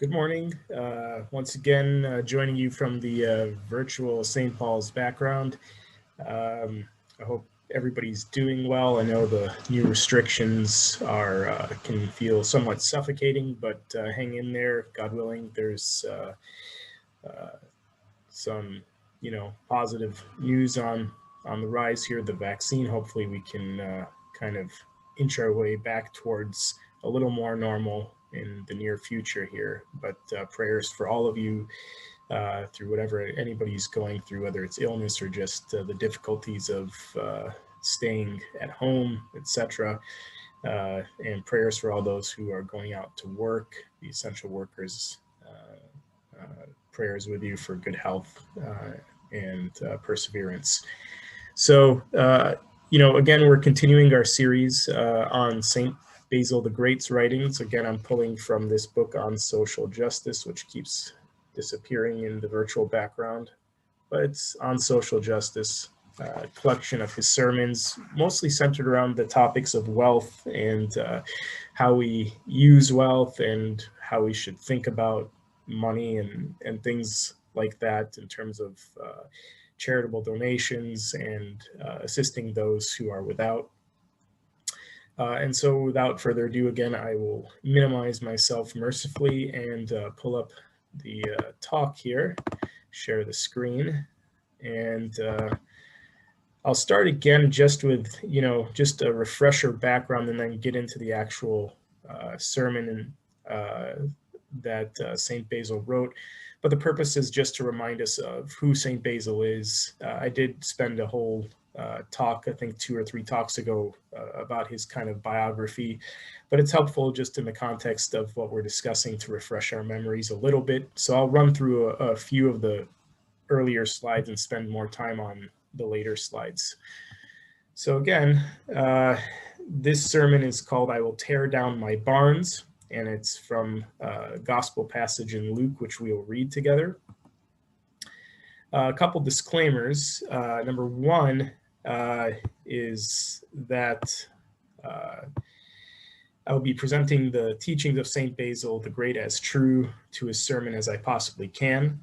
Good morning. Once again, joining you from the virtual St. Paul's background. I hope everybody's doing well. I know the new restrictions are can feel somewhat suffocating, but hang in there. God willing, there's some positive news on the rise here. The vaccine. Hopefully, we can kind of inch our way back towards a little more normal in the near future here. But prayers for all of you through whatever anybody's going through, whether it's illness or just the difficulties of staying at home, etc. And prayers for all those who are going out to work, the essential workers. Prayers with you for good health and perseverance. So, again, we're continuing our series on St. Basil the Great's writings. Again, I'm pulling from this book on social justice, which keeps disappearing in the virtual background, but it's on social justice, a collection of his sermons, mostly centered around the topics of wealth and how we use wealth and how we should think about money and things like that in terms of charitable donations and assisting those who are without. And so without further ado, again, I will minimize myself mercifully and pull up the talk here, share the screen, and I'll start again just with, just a refresher background and then get into the actual sermon that St. Basil wrote. But the purpose is just to remind us of who St. Basil is. I did spend a whole talk, I think 2 or 3 talks ago, about his kind of biography, but it's helpful just in the context of what we're discussing to refresh our memories a little bit. So I'll run through a few of the earlier slides and spend more time on the later slides. So again, this sermon is called "I Will Tear Down My Barns," and it's from a gospel passage in Luke, which we will read together. A couple disclaimers. Number one is that I will be presenting the teachings of St. Basil the Great as true to his sermon as I possibly can.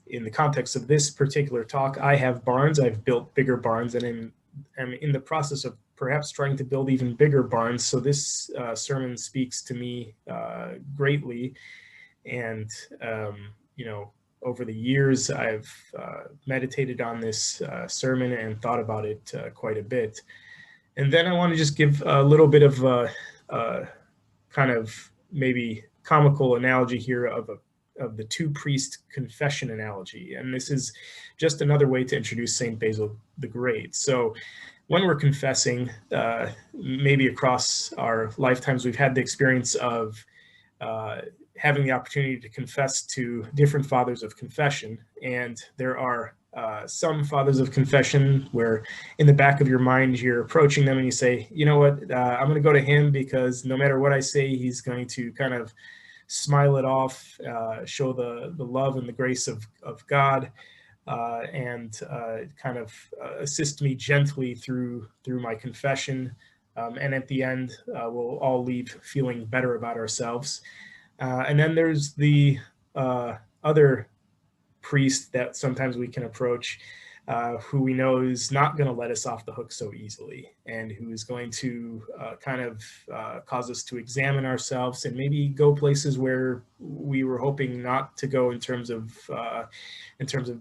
In the context of this particular talk, I have barns. I've built bigger barns, and I'm in the process of perhaps trying to build even bigger barns. So this sermon speaks to me greatly. And, over the years, I've meditated on this sermon and thought about it quite a bit. And then I want to just give a little bit of kind of maybe comical analogy here of the two-priest confession analogy. And this is just another way to introduce St. Basil the Great. So when we're confessing, maybe across our lifetimes, we've had the experience of having the opportunity to confess to different fathers of confession. And there are some fathers of confession where in the back of your mind, you're approaching them and you say, you know what, I'm going to go to him because no matter what I say, he's going to kind of smile it off, show the love and the grace of God, and kind of assist me gently through my confession. And at the end, we'll all leave feeling better about ourselves. And then there's the other priest that sometimes we can approach, who we know is not going to let us off the hook so easily, and who is going to kind of cause us to examine ourselves and maybe go places where we were hoping not to go in terms of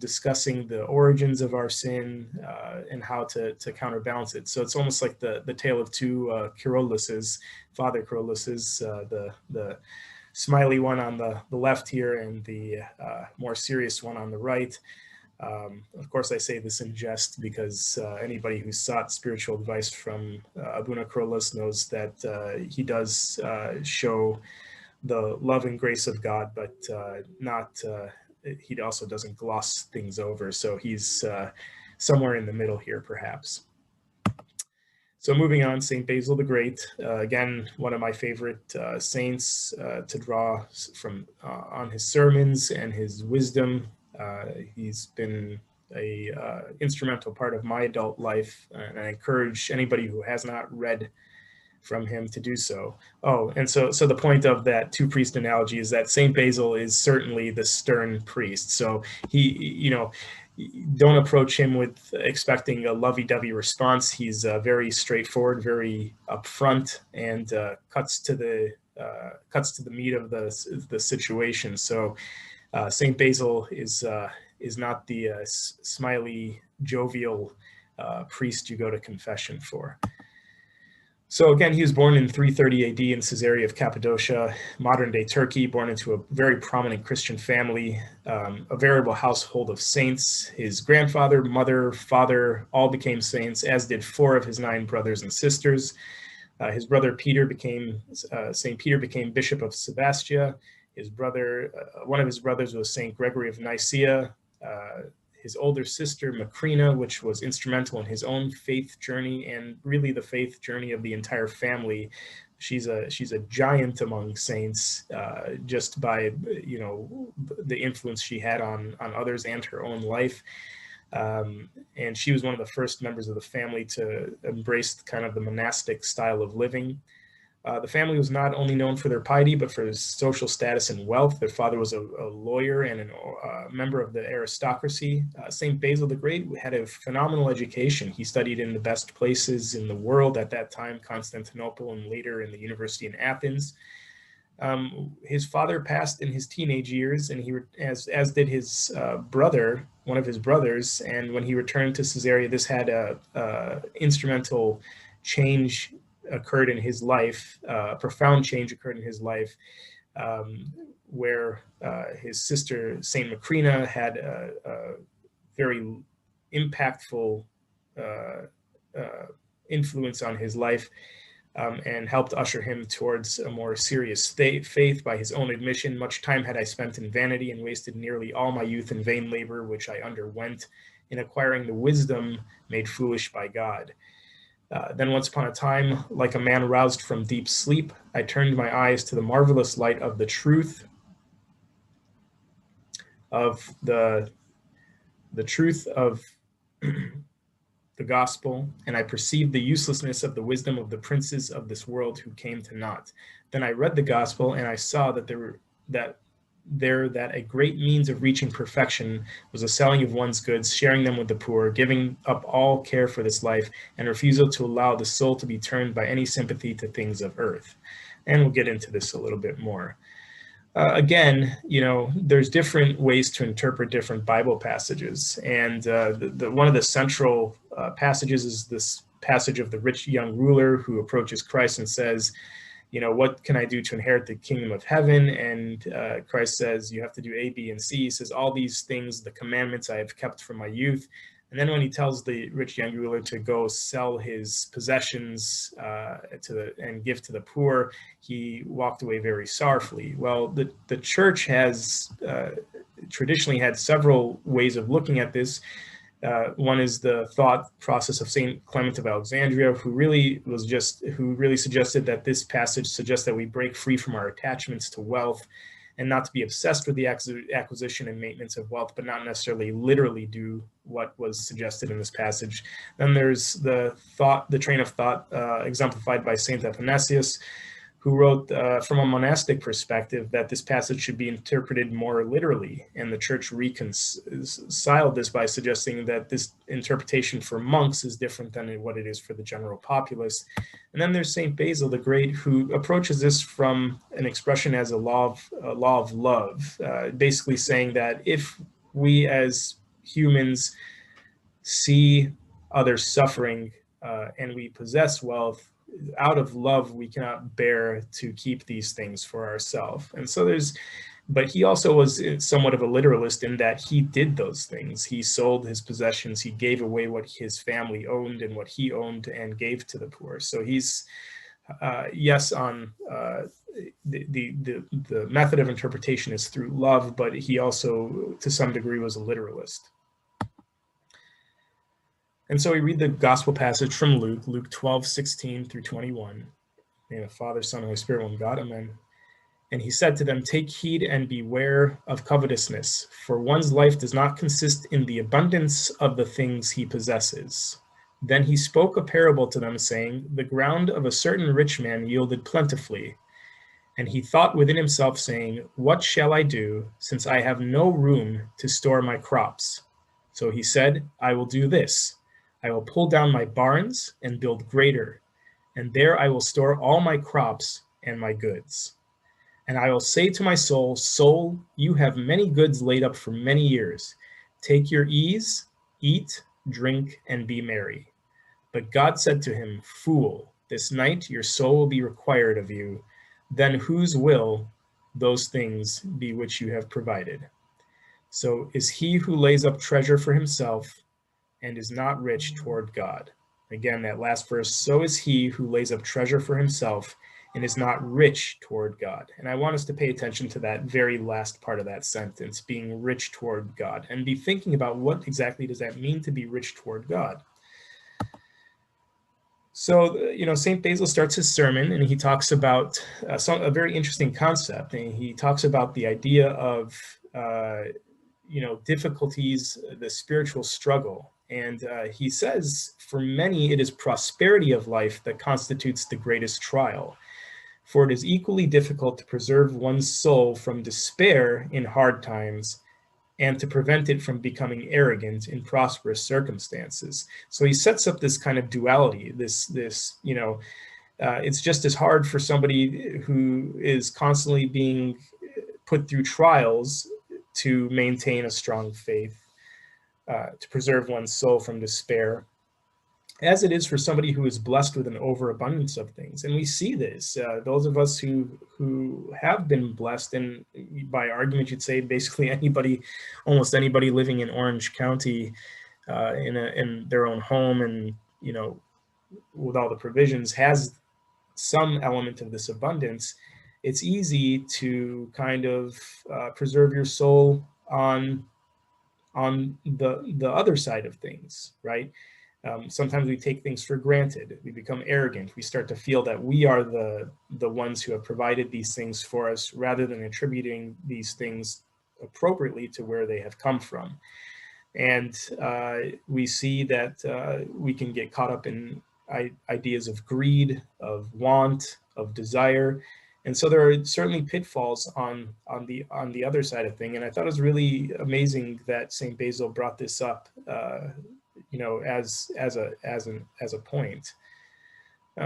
discussing the origins of our sin and how to counterbalance it. So it's almost like the tale of two Caroluses, Father Caroluses, the smiley one on the left here and the more serious one on the right. Of course, I say this in jest because anybody who sought spiritual advice from Abuna Carolus knows that he does show the love and grace of God, but he also doesn't gloss things over. So he's somewhere in the middle here, perhaps. So moving on, St. Basil the Great, again, one of my favorite saints to draw from on his sermons and his wisdom. He's been a instrumental part of my adult life, and I encourage anybody who has not read from him to do so. Oh, and so the point of that two priest analogy is that Saint Basil is certainly the stern priest. So he, don't approach him with expecting a lovey-dovey response. He's very straightforward, very upfront, and cuts to the meat of the situation. So Saint Basil is not the smiley, jovial priest you go to confession for. So again, he was born in 330 AD in Caesarea of Cappadocia, modern-day Turkey, born into a very prominent Christian family, a veritable household of saints. His grandfather, mother, father all became saints, as did 4 of his 9 brothers and sisters. His brother Peter became, St. Peter became Bishop of Sebastia. His brother, one of his brothers was St. Gregory of Nicaea. His older sister, Macrina, which was instrumental in his own faith journey and really the faith journey of the entire family. She's a giant among saints, just by, the influence she had on others and her own life. And she was one of the first members of the family to embrace kind of the monastic style of living. The family was not only known for their piety, but for his social status and wealth. Their father was a lawyer and a member of the aristocracy. St. Basil the Great had a phenomenal education. He studied in the best places in the world at that time, Constantinople, and later in the university in Athens. His father passed in his teenage years, and as did his brother, one of his brothers. And when he returned to Caesarea, this had a instrumental change occurred in his life, profound change occurred in his life, where his sister, Saint Macrina, had a very impactful influence on his life, and helped usher him towards a more serious faith. By his own admission, much time had I spent in vanity and wasted nearly all my youth in vain labor, which I underwent in acquiring the wisdom made foolish by God. Then once upon a time, like a man roused from deep sleep, I turned my eyes to the marvelous light of the truth of the truth of the gospel, and I perceived the uselessness of the wisdom of the princes of this world who came to naught. Then I read the gospel, and I saw that a great means of reaching perfection was the selling of one's goods, sharing them with the poor, giving up all care for this life, and refusal to allow the soul to be turned by any sympathy to things of earth. And we'll get into this a little bit more. Again, there's different ways to interpret different Bible passages, and one of the central passages is this passage of the rich young ruler who approaches Christ and says, what can I do to inherit the kingdom of heaven? And Christ says, you have to do A, B, and C. He says, all these things, the commandments I have kept from my youth. And then when he tells the rich young ruler to go sell his possessions and give to the poor, he walked away very sorrowfully. Well, the church has traditionally had several ways of looking at this. One is the thought process of Saint Clement of Alexandria, who really suggested that this passage suggests that we break free from our attachments to wealth and not to be obsessed with the acquisition and maintenance of wealth, but not necessarily literally do what was suggested in this passage. Then there's the train of thought exemplified by Saint Athanasius, who wrote from a monastic perspective that this passage should be interpreted more literally, and the church reconciled this by suggesting that this interpretation for monks is different than what it is for the general populace. And then there's Saint Basil the Great, who approaches this from an expression as a law of love, basically saying that if we as humans see others suffering and we possess wealth, out of love, we cannot bear to keep these things for ourselves. And so but he also was somewhat of a literalist in that he did those things. He sold his possessions, he gave away what his family owned and what he owned and gave to the poor. So he's, yes, on the method of interpretation is through love, but he also, to some degree, was a literalist. And so we read the gospel passage from Luke 12:16 through 21. In the name of the Father, Son, and Holy Spirit, one God, amen. And he said to them, take heed and beware of covetousness, for one's life does not consist in the abundance of the things he possesses. Then he spoke a parable to them, saying, The ground of a certain rich man yielded plentifully. And he thought within himself, saying, What shall I do, since I have no room to store my crops? So he said, I will do this. I will pull down my barns and build greater, and there I will store all my crops and my goods. And I will say to my soul, Soul, you have many goods laid up for many years. Take your ease, eat, drink, and be merry. But God said to him, Fool, this night your soul will be required of you. Then whose will those things be which you have provided? So is he who lays up treasure for himself and is not rich toward God. Again, that last verse, so is he who lays up treasure for himself and is not rich toward God. And I want us to pay attention to that very last part of that sentence, being rich toward God, and be thinking about what exactly does that mean to be rich toward God. So, St. Basil starts his sermon and he talks about a very interesting concept. And he talks about the idea of, difficulties, the spiritual struggle. And he says, for many, it is prosperity of life that constitutes the greatest trial. For it is equally difficult to preserve one's soul from despair in hard times and to prevent it from becoming arrogant in prosperous circumstances. So he sets up this kind of duality, it's just as hard for somebody who is constantly being put through trials to maintain a strong faith, to preserve one's soul from despair, as it is for somebody who is blessed with an overabundance of things. And we see this, those of us who have been blessed, and by argument, you'd say basically almost anybody living in Orange County, in their own home and, with all the provisions, has some element of this abundance. It's easy to kind of preserve your soul on the other side of things, right? Sometimes we take things for granted. We become arrogant. We start to feel that we are the ones who have provided these things for us, rather than attributing these things appropriately to where they have come from. And we see that we can get caught up in ideas of greed, of want, of desire. And so there are certainly pitfalls on the other side of thing. And I thought it was really amazing that St. Basil brought this up, as a point.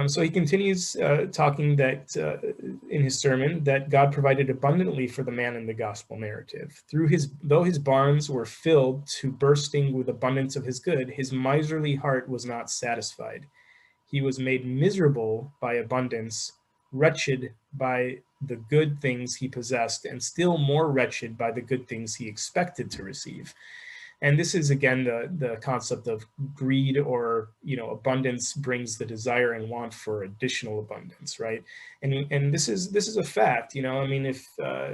So he continues talking that in his sermon, that God provided abundantly for the man in the gospel narrative. Though his barns were filled to bursting with abundance of his good, his miserly heart was not satisfied. He was made miserable by abundance, wretched by the good things he possessed, and still more wretched by the good things he expected to receive. And this is, again, the concept of greed, or, abundance brings the desire and want for additional abundance, right? And this is a fact, if,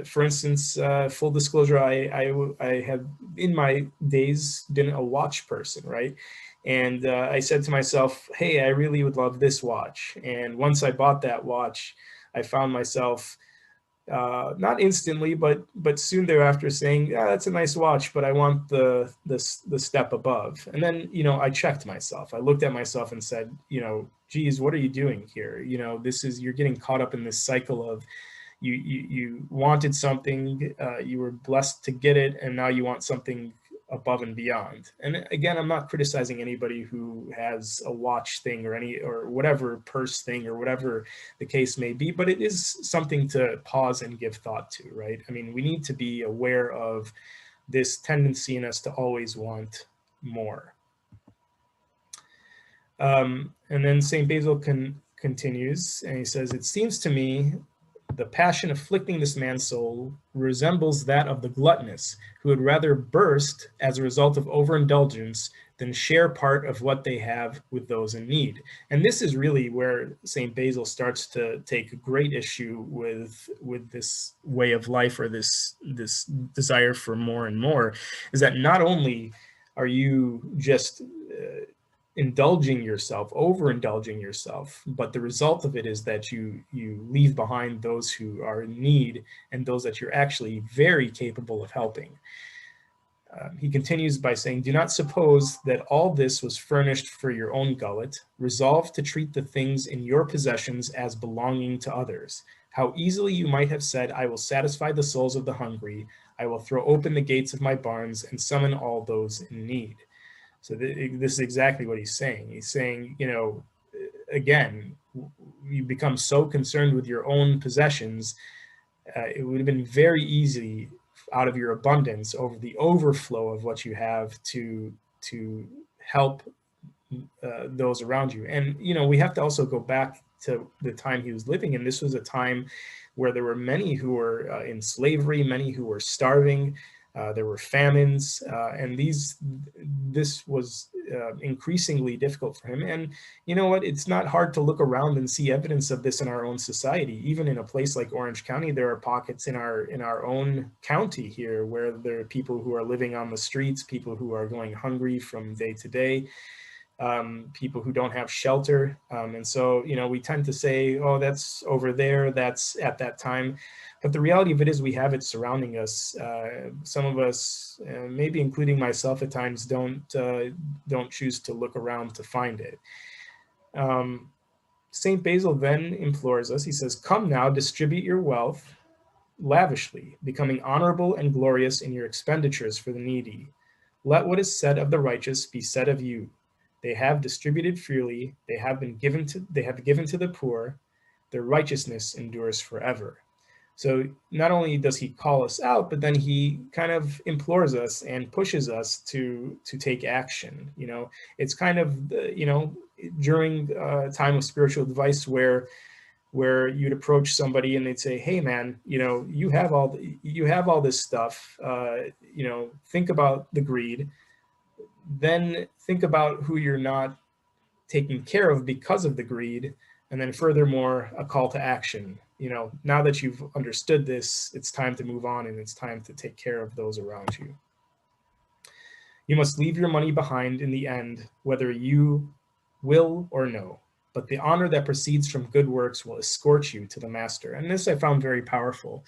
for instance, full disclosure, I have in my days been a watch person, right? And I said to myself, hey, I really would love this watch. And once I bought that watch, I found myself not instantly, but soon thereafter saying, yeah, that's a nice watch, but I want the step above. And then, I checked myself. I looked at myself and said, geez, what are you doing here? You're getting caught up in this cycle of you wanted something, you were blessed to get it, and now you want something above and beyond. And again, I'm not criticizing anybody who has a watch thing or whatever purse thing or whatever the case may be, but it is something to pause and give thought to, right? I mean, we need to be aware of this tendency in us to always want more. And then St. Basil continues, and he says, it seems to me the passion afflicting this man's soul resembles that of the gluttonous, who would rather burst as a result of overindulgence than share part of what they have with those in need. And this is really where St. Basil starts to take great issue with this way of life, or this desire for more and more, is that not only are you just overindulging yourself, but the result of it is that you leave behind those who are in need and those that you're actually very capable of helping. He continues by saying, "Do not suppose that all this was furnished for your own gullet. Resolve to treat the things in your possessions as belonging to others. How easily you might have said, I will satisfy the souls of the hungry. I will throw open the gates of my barns and summon all those in need." So this is exactly what he's saying. He's saying, again, you become so concerned with your own possessions, it would have been very easy out of your abundance over the overflow of what you have to help those around you. And we have to also go back to the time he was living in. This was a time where there were many who were in slavery, many who were starving. There were famines, and this was increasingly difficult for him. And you know what? It's not hard to look around and see evidence of this in our own society. Even in a place like Orange County, there are pockets in our own county here where there are people who are living on the streets, people who are going hungry from day to day, people who don't have shelter. And so, we tend to say, oh, that's over there, that's at that time. But the reality of it is we have it surrounding us. Some of us, maybe including myself at times, don't choose to look around to find it. St. Basil then implores us, he says, "Come now, distribute your wealth lavishly, becoming honorable and glorious in your expenditures for the needy. Let what is said of the righteous be said of you. They have distributed freely, they have given to the poor, their righteousness endures forever." So not only does he call us out, but then he kind of implores us and pushes us to take action. It's kind of during a time of spiritual advice where you'd approach somebody and they'd say, "Hey man, you have all this stuff. Think about the greed. Then think about who you're not taking care of because of the greed. And then furthermore, a call to action. Now that you've understood this, it's time to move on and it's time to take care of those around you. You must leave your money behind in the end, whether you will or no. But the honor that proceeds from good works will escort you to the master." And this I found very powerful.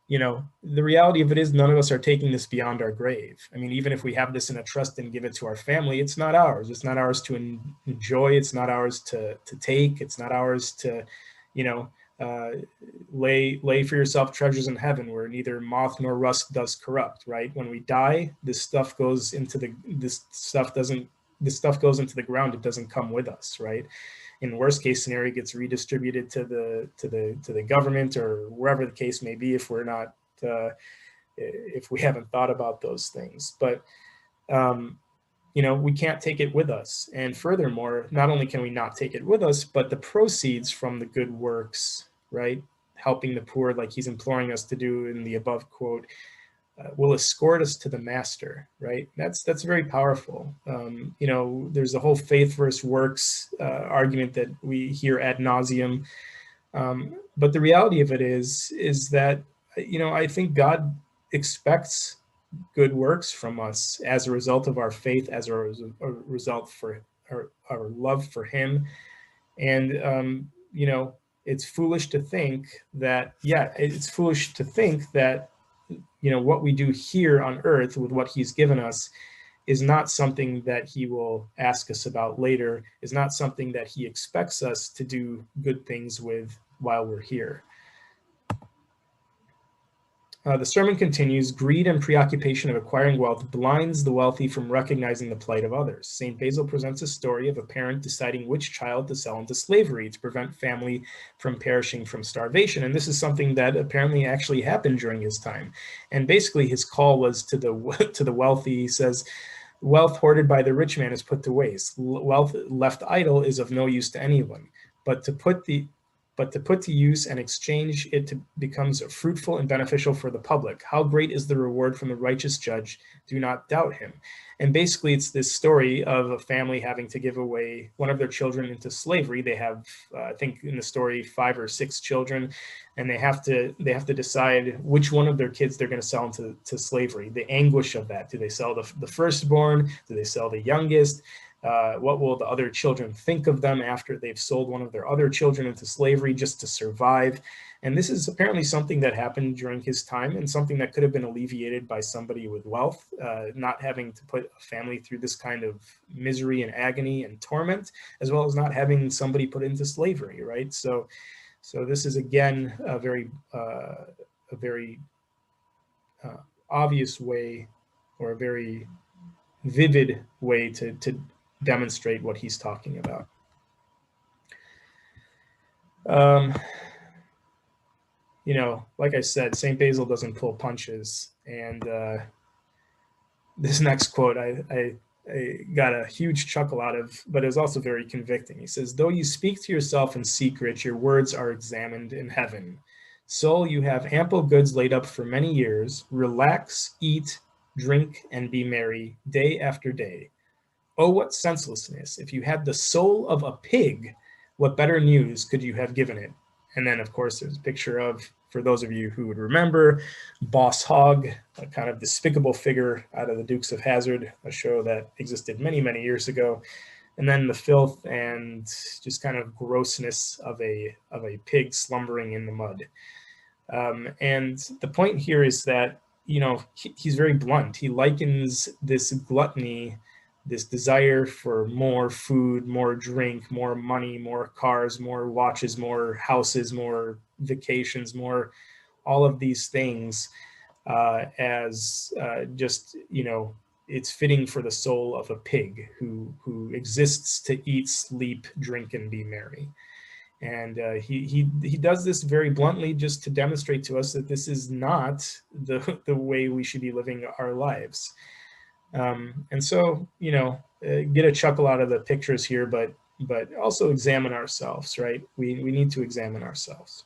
The reality of it is none of us are taking this beyond our grave. I mean, even if we have this in a trust and give it to our family, it's not ours. It's not ours to enjoy. It's not ours to take. It's not ours to, lay for yourself treasures in heaven where neither moth nor rust does corrupt, right? When we die, this stuff goes into the ground. It doesn't come with us, right? In worst case scenario, it gets redistributed to the government or wherever the case may be if we're not if we haven't thought about those things. But we can't take it with us. And furthermore, not only can we not take it with us, but the proceeds from the good works, right, helping the poor, like he's imploring us to do in the above quote, will escort us to the master, right? That's very powerful. There's a whole faith versus works argument that we hear ad nauseum. But the reality of it is that, I think God expects good works from us as a result of our faith, as a result for our love for him. And, it's foolish to think that, what we do here on earth with what he's given us is not something that he will ask us about later, is not something that he expects us to do good things with while we're here. The sermon continues, "Greed and preoccupation of acquiring wealth blinds the wealthy from recognizing the plight of others. St. Basil presents a story of a parent deciding which child to sell into slavery to prevent family from perishing from starvation." And this is something that apparently actually happened during his time. And basically his call was to the wealthy. He says, "Wealth hoarded by the rich man is put to waste. Wealth left idle is of no use to anyone. But to put to use and exchange it becomes fruitful and beneficial for the public. How great is the reward from the righteous judge? Do not doubt him." And basically it's this story of a family having to give away one of their children into slavery. They have, I think in the story, 5 or 6 children, and they have to decide which one of their kids they're going to sell into slavery. The anguish of that. Do they sell the firstborn? Do they sell the youngest? What will the other children think of them after they've sold one of their other children into slavery just to survive? And this is apparently something that happened during his time, and something that could have been alleviated by somebody with wealth, not having to put a family through this kind of misery and agony and torment, as well as not having somebody put into slavery, right? So this is, again, a very obvious way, or a very vivid way to demonstrate what he's talking about. You know, like I said, St. Basil doesn't pull punches. And this next quote I got a huge chuckle out of, but it was also very convicting. He says, "Though you speak to yourself in secret, your words are examined in heaven. Soul, you have ample goods laid up for many years. Relax, eat, drink, and be merry day after day. Oh, what senselessness! If you had the soul of a pig, what better news could you have given it?" And then, of course, there's a picture of, for those of you who would remember, Boss Hogg, a kind of despicable figure out of the Dukes of Hazzard, a show that existed many, many years ago. And then the filth and just kind of grossness of a pig slumbering in the mud. And the point here is that, you know, he's very blunt. He likens this gluttony, this desire for more food, more drink, more money, more cars, more watches, more houses, more vacations, more all of these things, as just, you know, it's fitting for the soul of a pig who exists to eat, sleep, drink, and be merry. And he does this very bluntly, just to demonstrate to us that this is not the way we should be living our lives. And so, you know, get a chuckle out of the pictures here, but also examine ourselves, right? We need to examine ourselves.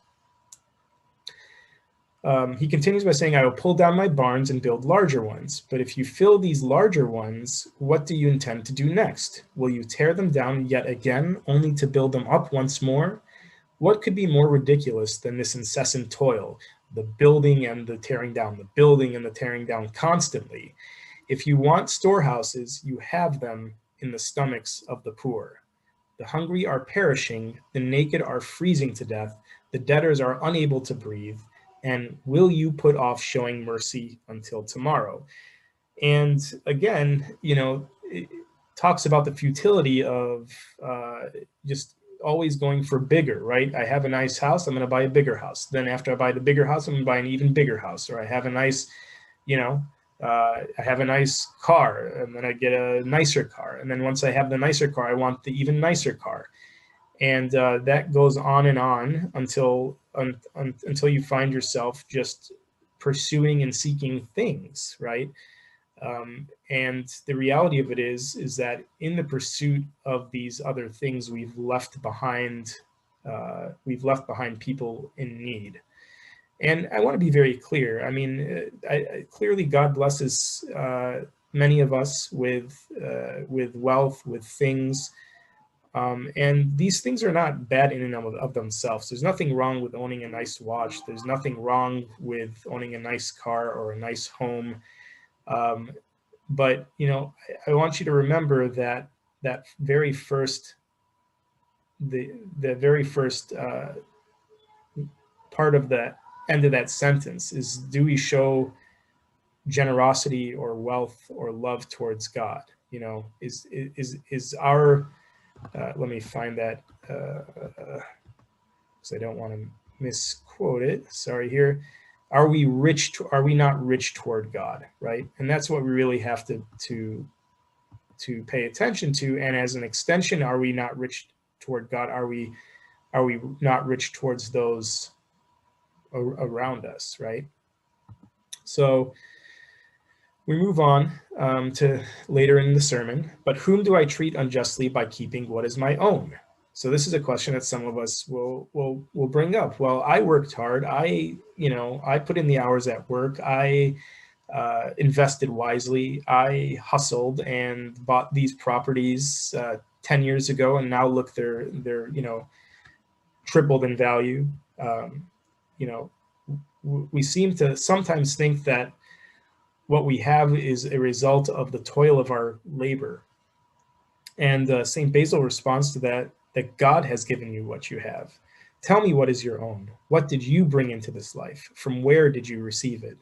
He continues by saying, "I will pull down my barns and build larger ones. But if you fill these larger ones, what do you intend to do next? Will you tear them down yet again, only to build them up once more? What could be more ridiculous than this incessant toil, the building and the tearing down, the building and the tearing down constantly? If you want storehouses, you have them in the stomachs of the poor. The hungry are perishing, the naked are freezing to death, the debtors are unable to breathe, and will you put off showing mercy until tomorrow?" And again, you know, it talks about the futility of just always going for bigger, right? I have a nice house, I'm going to buy a bigger house. Then after I buy the bigger house, I'm going to buy an even bigger house. Or I have a nice, you know, I have a nice car, and then I get a nicer car. And then once I have the nicer car, I want the even nicer car. And that goes on and on until you find yourself just pursuing and seeking things, right? And the reality of it is that in the pursuit of these other things, we've left behind people in need. And I want to be very clear. I mean, clearly God blesses many of us with wealth, with things. And these things are not bad in and of themselves. There's nothing wrong with owning a nice watch. There's nothing wrong with owning a nice car or a nice home. But, you know, I want you to remember that the very first part of the end of that sentence is, do we show generosity or wealth or love towards God? You know, is our let me find that because I don't want to misquote it. Sorry here. Are we not rich toward God, right? And that's what we really have to pay attention to. And as an extension, are we not rich toward God? Are we not rich towards those around us, right? So we move on to later in the sermon. But whom do I treat unjustly by keeping what is my own? So this is a question that some of us will bring up. Well, I worked hard. I put in the hours at work. I invested wisely. I hustled and bought these properties 10 years ago, and now look, they're tripled in value. We seem to sometimes think that what we have is a result of the toil of our labor. And St. Basil responds to that God has given you what you have. Tell me what is your own. What did you bring into this life? From where did you receive it?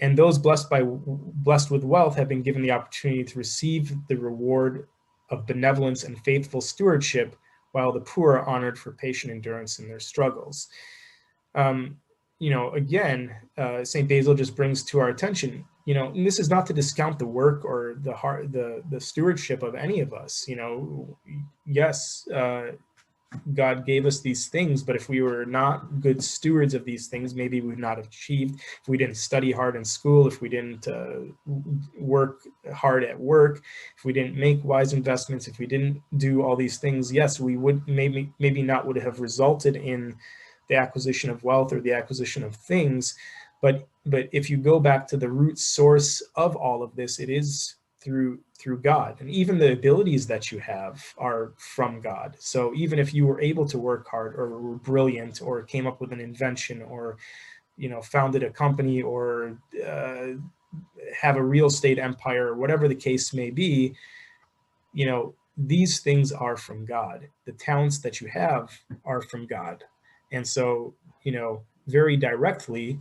And those blessed with wealth have been given the opportunity to receive the reward of benevolence and faithful stewardship, while the poor are honored for patient endurance in their struggles. Again, St. Basil just brings to our attention, and this is not to discount the work or the stewardship of any of us. Yes, God gave us these things, but if we were not good stewards of these things, maybe we would not have achieved. If we didn't study hard in school, if we didn't work hard at work, if we didn't make wise investments, if we didn't do all these things, yes, we would maybe not would have resulted in the acquisition of wealth or the acquisition of things. But if you go back to the root source of all of this, it is through God. And even the abilities that you have are from God. So even if you were able to work hard or were brilliant or came up with an invention or founded a company or have a real estate empire or whatever the case may be, these things are from God. The talents that you have are from God. And so, very directly,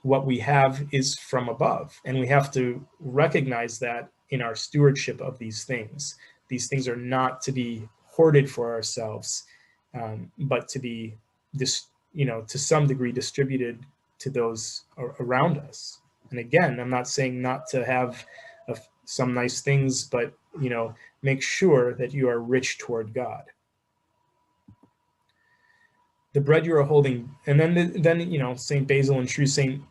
what we have is from above. And we have to recognize that in our stewardship of these things. These things are not to be hoarded for ourselves, but to be, to some degree distributed to those around us. And again, I'm not saying not to have some nice things, but, make sure that you are rich toward God. The bread you are holding, and then St. Basil in true St.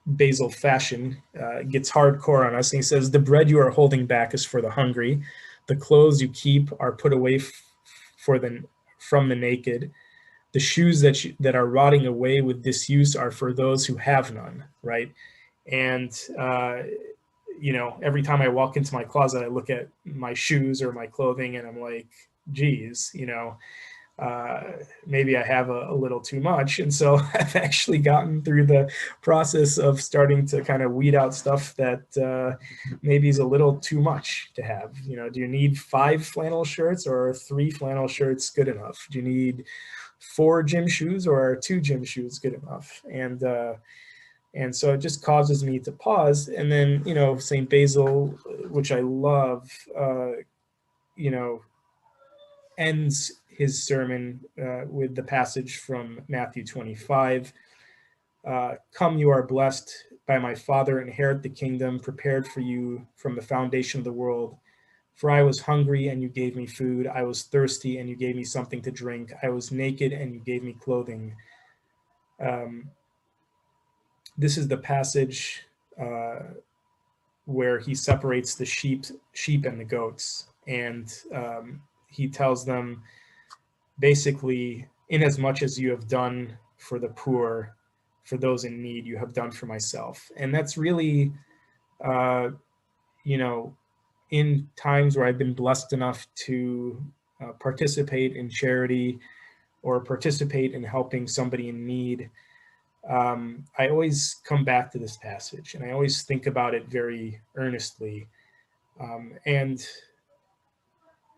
Basil fashion gets hardcore on us, and he says, the bread you are holding back is for the hungry, the clothes you keep are put away from the naked, the shoes that are rotting away with disuse are for those who have none, right? And every time I walk into my closet, I look at my shoes or my clothing, and I'm like, geez, maybe I have a little too much. And so I've actually gotten through the process of starting to kind of weed out stuff that maybe is a little too much to have. Do you need 5 flannel shirts or 3 flannel shirts good enough? Do you need 4 gym shoes or are 2 gym shoes good enough? And so it just causes me to pause. And then, St. Basil, which I love, ends his sermon with the passage from Matthew 25. Come, you are blessed by my Father, inherit the kingdom prepared for you from the foundation of the world. For I was hungry and you gave me food. I was thirsty and you gave me something to drink. I was naked and you gave me clothing. This is the passage where he separates the sheep and the goats. And he tells them, basically, inasmuch as you have done for the poor, for those in need, you have done for myself. And that's really, in times where I've been blessed enough to participate in charity or participate in helping somebody in need, I always come back to this passage and I always think about it very earnestly. And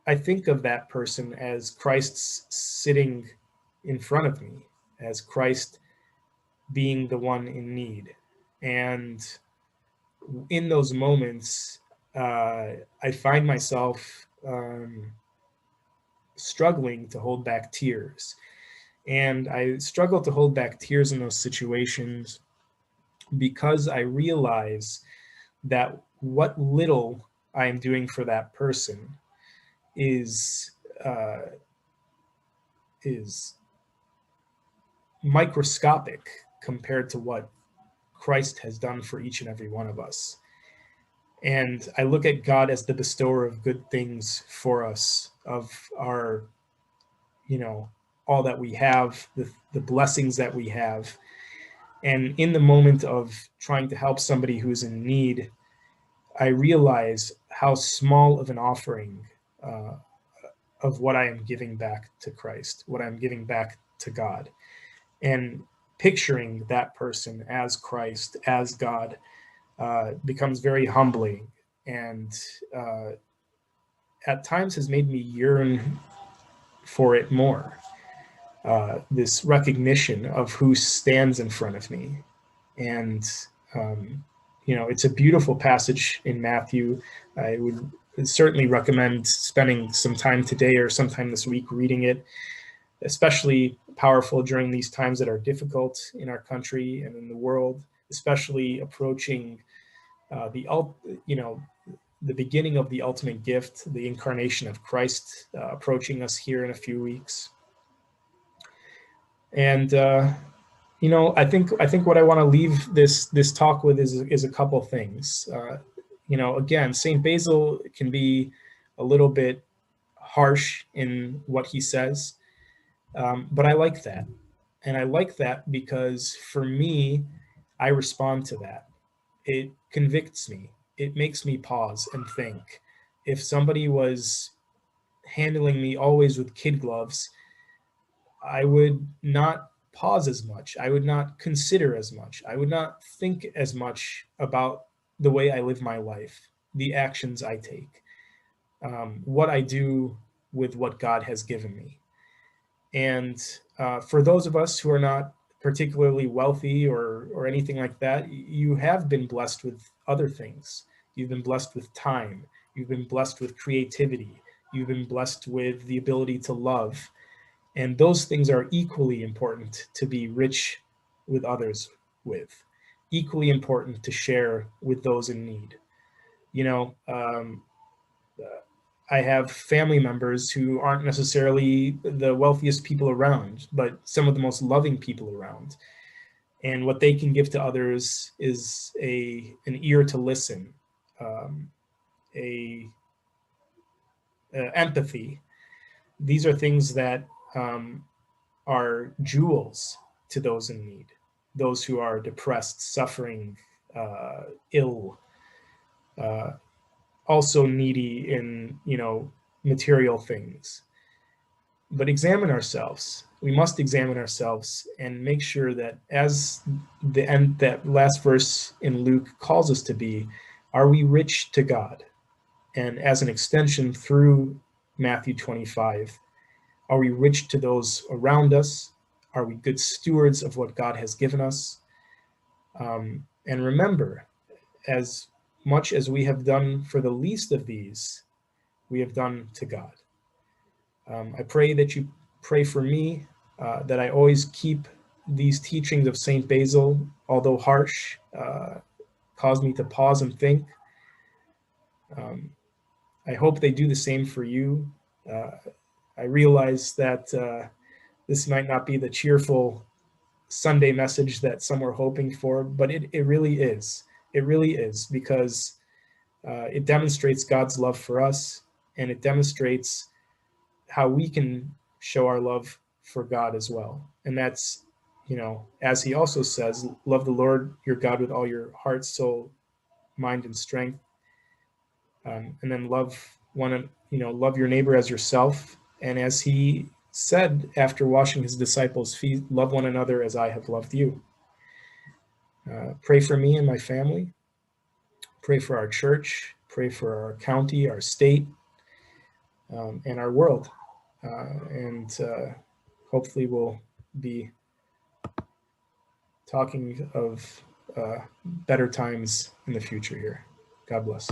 I think of that person as Christ sitting in front of me, as Christ being the one in need. And in those moments, I find myself struggling to hold back tears. And I struggle to hold back tears in those situations because I realize that what little I am doing for that person is microscopic compared to what Christ has done for each and every one of us. And I look at God as the bestower of good things for us, of our, all that we have, the blessings that we have. And in the moment of trying to help somebody who's in need, I realize how small of an offering of what I am giving back to Christ, what I'm giving back to God. And picturing that person as Christ, as God, becomes very humbling. And at times has made me yearn for it more. This recognition of who stands in front of me. And, it's a beautiful passage in Matthew. I would certainly recommend spending some time today or sometime this week reading it, especially powerful during these times that are difficult in our country and in the world, especially approaching the beginning of the ultimate gift, the incarnation of Christ, approaching us here in a few weeks. And I think what I want to leave this talk with is a couple things. Again, Saint Basil can be a little bit harsh in what he says, but I like that, and I like that because for me, I respond to that. It convicts me. It makes me pause and think. If somebody was handling me always with kid gloves, I would not pause as much. I would not consider as much. I would not think as much about the way I live my life, the actions I take, what I do with what God has given me. And for those of us who are not particularly wealthy or anything like that, you have been blessed with other things. You've been blessed with time. You've been blessed with creativity. You've been blessed with the ability to love. And those things are equally important to be rich with others with, equally important to share with those in need. I have family members who aren't necessarily the wealthiest people around, but some of the most loving people around. And what they can give to others is an ear to listen, um, a empathy. These are things that are jewels to those in need, those who are depressed, suffering, ill, uh, also needy in material things. But examine ourselves. We must examine ourselves and make sure that, as the end, that last verse in Luke calls us to be, are we rich to God? And as an extension through Matthew 25, are we rich to those around us? Are we good stewards of what God has given us? And remember, as much as we have done for the least of these, we have done to God. I pray that you pray for me, that I always keep these teachings of St. Basil, although harsh, cause me to pause and think. I hope they do the same for you. I realize that this might not be the cheerful Sunday message that some were hoping for, but it really is. It really is, because it demonstrates God's love for us, and it demonstrates how we can show our love for God as well. And that's, as he also says, love the Lord your God with all your heart, soul, mind, and strength. And then love your neighbor as yourself. And as he said after washing his disciples' feet, love one another as I have loved you. Pray for me and my family. Pray for our church. Pray for our county, our state, and our world. And hopefully we'll be talking of better times in the future here. God bless.